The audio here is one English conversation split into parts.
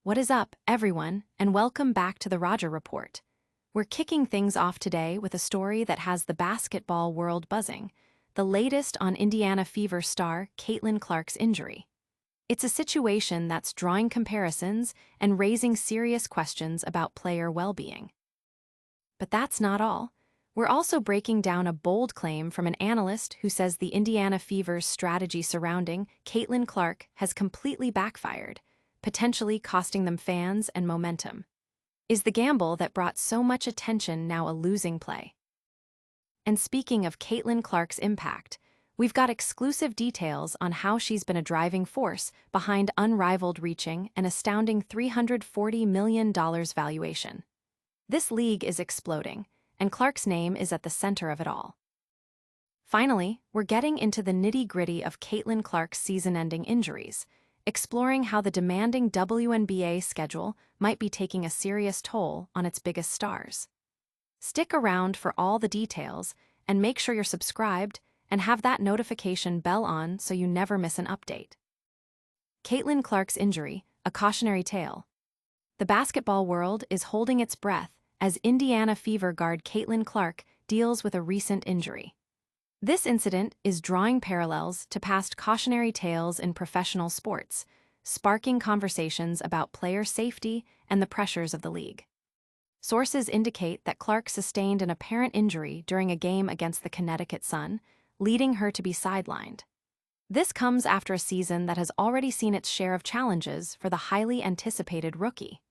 What is up, everyone, and welcome back to the Roger Report. We're kicking things off today with a story that has the basketball world buzzing, the latest on Indiana Fever star Caitlin Clark's injury. It's a situation that's drawing comparisons and raising serious questions about player well-being. But that's not all. We're also breaking down a bold claim from an analyst who says the Indiana Fever's strategy surrounding Caitlin Clark has completely backfired, potentially costing them fans and momentum. Is the gamble that brought so much attention now a losing play? And speaking of Caitlin Clark's impact, we've got exclusive details on how she's been a driving force behind Unrivaled reaching an astounding $340 million valuation. This league is exploding, and Clark's name is at the center of it all. Finally, we're getting into the nitty-gritty of Caitlin Clark's season-ending injuries, exploring how the demanding WNBA schedule might be taking a serious toll on its biggest stars. Stick around for all the details, and make sure you're subscribed and have that notification bell on so you never miss an update. Caitlin Clark's injury, a cautionary tale. The basketball world is holding its breath as Indiana Fever guard Caitlin Clark deals with a recent injury. This incident is drawing parallels to past cautionary tales in professional sports, sparking conversations about player safety and the pressures of the league. Sources indicate that Clark sustained an apparent injury during a game against the Connecticut Sun, leading her to be sidelined. This comes after a season that has already seen its share of challenges for the highly anticipated rookie.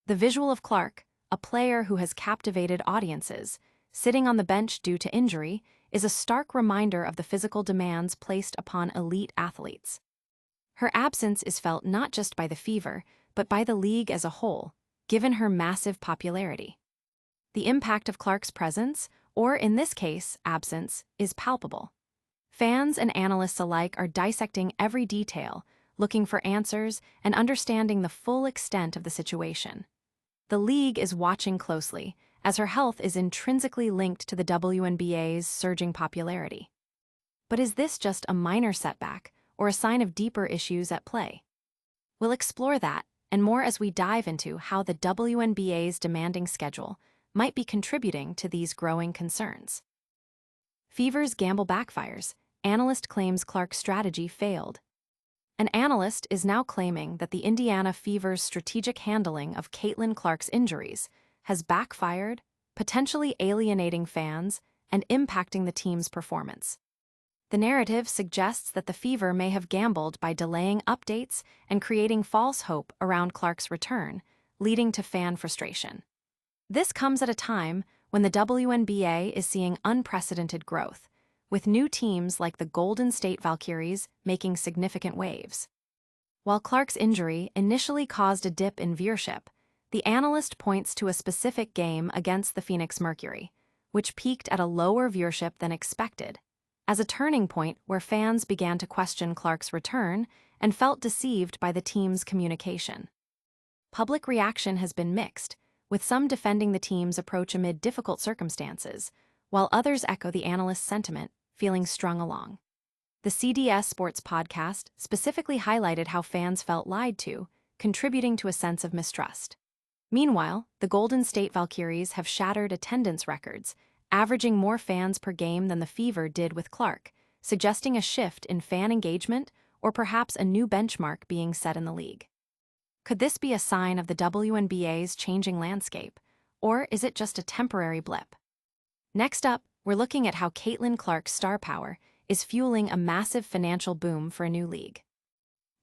The visual of Clark, a player who has captivated audiences, sitting on the bench due to injury, is a stark reminder of the physical demands placed upon elite athletes. Her absence is felt not just by the Fever, but by the league as a whole, given her massive popularity. The impact of Clark's presence, or in this case, absence, is palpable. Fans and analysts alike are dissecting every detail, looking for answers and understanding the full extent of the situation. The league is watching closely, as her health is intrinsically linked to the WNBA's surging popularity. But is this just a minor setback, or a sign of deeper issues at play? We'll explore that, and more as we dive into how the WNBA's demanding schedule might be contributing to these growing concerns. Fever's gamble backfires. Analyst claims Clark's strategy failed. An analyst is now claiming that the Indiana Fever's strategic handling of Caitlin Clark's injuries has backfired, potentially alienating fans and impacting the team's performance. The narrative suggests that the Fever may have gambled by delaying updates and creating false hope around Clark's return, leading to fan frustration. This comes at a time when the WNBA is seeing unprecedented growth, with new teams like the Golden State Valkyries making significant waves. While Clark's injury initially caused a dip in viewership, the analyst points to a specific game against the Phoenix Mercury, which peaked at a lower viewership than expected, as a turning point where fans began to question Clark's return and felt deceived by the team's communication. Public reaction has been mixed, with some defending the team's approach amid difficult circumstances, while others echo the analyst's sentiment, feeling strung along. The CDS Sports podcast specifically highlighted how fans felt lied to, contributing to a sense of mistrust. Meanwhile, the Golden State Valkyries have shattered attendance records, averaging more fans per game than the Fever did with Clark, suggesting a shift in fan engagement or perhaps a new benchmark being set in the league. Could this be a sign of the WNBA's changing landscape, or is it just a temporary blip? Next up, we're looking at how Caitlin Clark's star power is fueling a massive financial boom for a new league.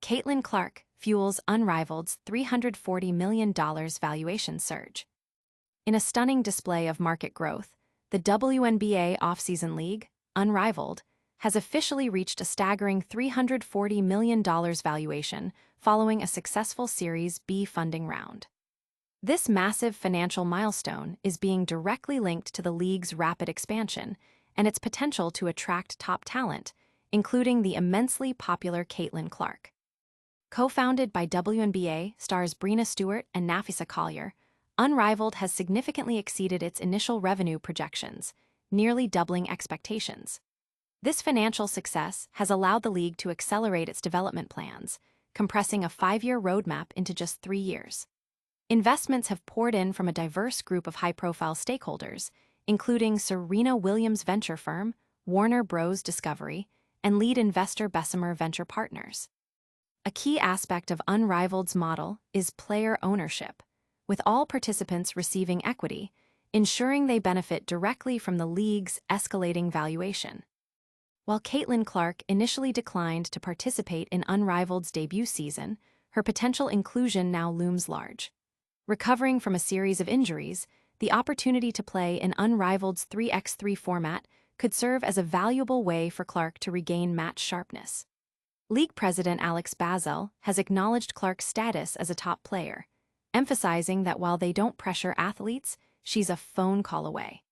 Caitlin Clark fuels Unrivaled's $340 million valuation surge. In a stunning display of market growth, the WNBA offseason league, Unrivaled, has officially reached a staggering $340 million valuation following a successful Series B funding round. This massive financial milestone is being directly linked to the league's rapid expansion and its potential to attract top talent, including the immensely popular Caitlin Clark. Co-founded by WNBA stars Breena Stewart and Nafisa Collier, Unrivaled has significantly exceeded its initial revenue projections, nearly doubling expectations. This financial success has allowed the league to accelerate its development plans, compressing a 5-year roadmap into just 3 years. Investments have poured in from a diverse group of high-profile stakeholders, including Serena Williams venture firm, Warner Bros. Discovery, and lead investor Bessemer Venture Partners. A key aspect of Unrivaled's model is player ownership, with all participants receiving equity, ensuring they benefit directly from the league's escalating valuation. While Caitlin Clark initially declined to participate in Unrivaled's debut season, her potential inclusion now looms large. Recovering from a series of injuries, the opportunity to play in Unrivaled's 3x3 format could serve as a valuable way for Clark to regain match sharpness. League president Alex Bazel has acknowledged Clark's status as a top player, emphasizing that while they don't pressure athletes, she's a phone call away.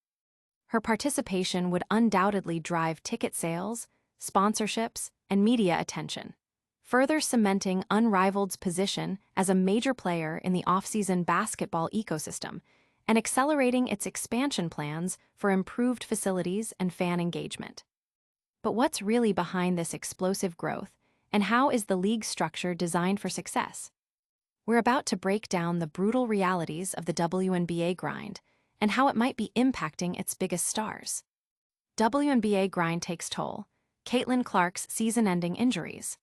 Her participation would undoubtedly drive ticket sales, sponsorships, and media attention, further cementing Unrivaled's position as a major player in the off-season basketball ecosystem and accelerating its expansion plans for improved facilities and fan engagement. But what's really behind this explosive growth, and how is the league structure designed for success? We're about to break down the brutal realities of the WNBA grind and how it might be impacting its biggest stars. WNBA grind takes toll. Caitlin Clark's season-ending injuries.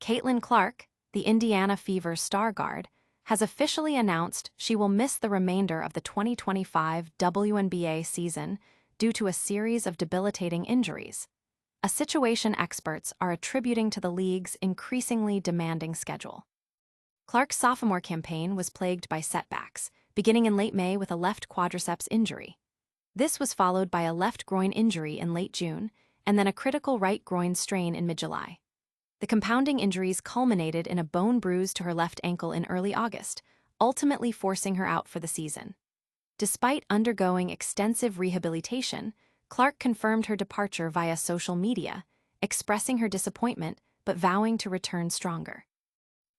Caitlin Clark, the Indiana Fever's star guard, has officially announced she will miss the remainder of the 2025 WNBA season due to a series of debilitating injuries, a situation experts are attributing to the league's increasingly demanding schedule. Clark's sophomore campaign was plagued by setbacks, beginning in late May with a left quadriceps injury. This was followed by a left groin injury in late June, and then a critical right groin strain in mid-July. The compounding injuries culminated in a bone bruise to her left ankle in early August, ultimately forcing her out for the season. Despite undergoing extensive rehabilitation, Clark confirmed her departure via social media, expressing her disappointment but vowing to return stronger.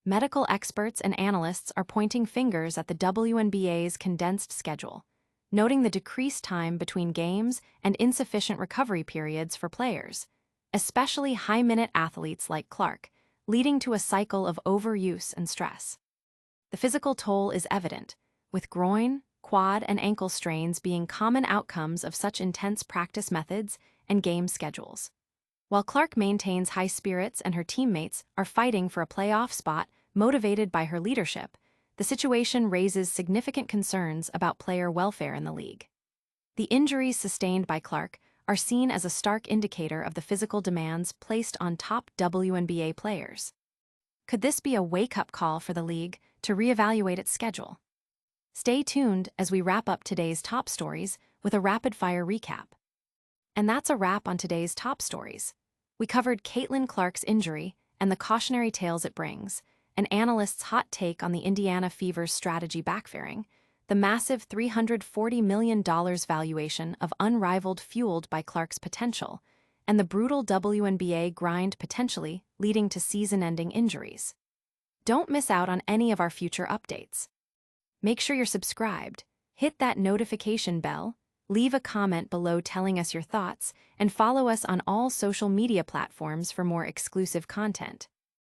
Medical experts and analysts are pointing fingers at the WNBA's condensed schedule, noting the decreased time between games and insufficient recovery periods for players, especially high-minute athletes like Clark, leading to a cycle of overuse and stress. The physical toll is evident, with groin, quad, and ankle strains being common outcomes of such intense practice methods and game schedules. While Clark maintains high spirits and her teammates are fighting for a playoff spot motivated by her leadership, the situation raises significant concerns about player welfare in the league. The injuries sustained by Clark are seen as a stark indicator of the physical demands placed on top WNBA players. Could this be a wake-up call for the league to reevaluate its schedule? Stay tuned as we wrap up today's top stories with a rapid-fire recap. And that's a wrap on today's top stories. We covered Caitlin Clark's injury and the cautionary tales it brings, an analyst's hot take on the Indiana Fever's strategy backfiring, the massive $340 million valuation of Unrivaled fueled by Clark's potential, and the brutal WNBA grind potentially leading to season-ending injuries. Don't miss out on any of our future updates. Make sure you're subscribed, hit that notification bell, leave a comment below telling us your thoughts, and follow us on all social media platforms for more exclusive content.